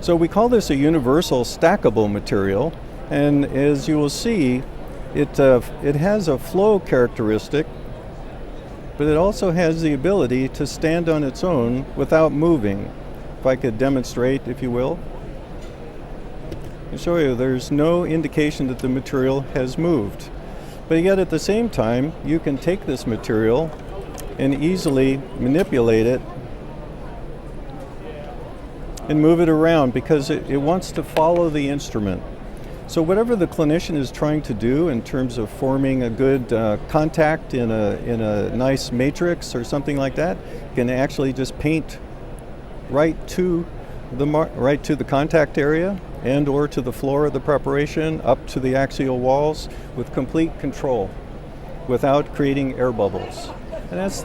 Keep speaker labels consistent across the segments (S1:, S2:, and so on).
S1: So we call this a universal stackable material, and as you will see, it has a flow characteristic, but it also has the ability to stand on its own without moving. If I could demonstrate, if you will. I'll show you there's no indication that the material has moved. But yet at the same time, you can take this material and easily manipulate it and move it around because it wants to follow the instrument. So whatever the clinician is trying to do in terms of forming a good contact in a nice matrix or something like that, can actually just paint right to the contact area and or to the floor of the preparation, up to the axial walls with complete control without creating air bubbles. And that's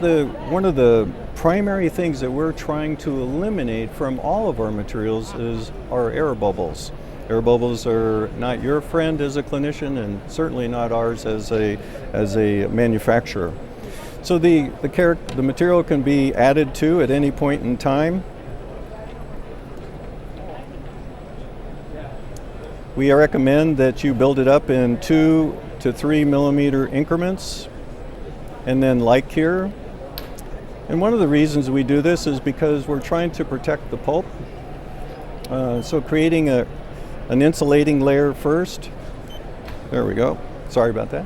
S1: one of the primary things that we're trying to eliminate from all of our materials is our air bubbles. Air bubbles are not your friend as a clinician and certainly not ours as a manufacturer. So the material can be added to at any point in time. We recommend that you build it up in 2 to 3 millimeter increments and then like here. And one of the reasons we do this is because we're trying to protect the pulp. So creating an insulating layer first. There we go. Sorry about that.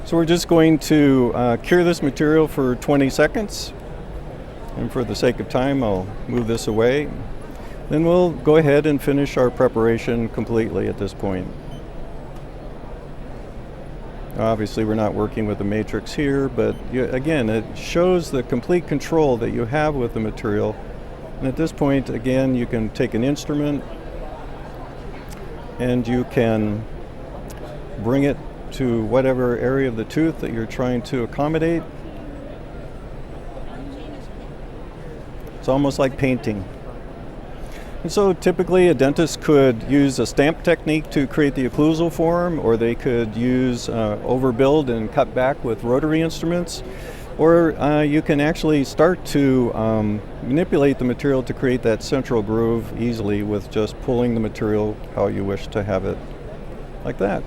S1: So we're just going to cure this material for 20 seconds. And for the sake of time, I'll move this away. Then we'll go ahead and finish our preparation completely at this point. Obviously we're not working with the matrix here, but again, it shows the complete control that you have with the material. And at this point, again, you can take an instrument and you can bring it to whatever area of the tooth that you're trying to accommodate. It's almost like painting. And so typically a dentist could use a stamp technique to create the occlusal form, or they could use overbuild and cut back with rotary instruments, or you can actually start to manipulate the material to create that central groove easily with just pulling the material how you wish to have it, like that.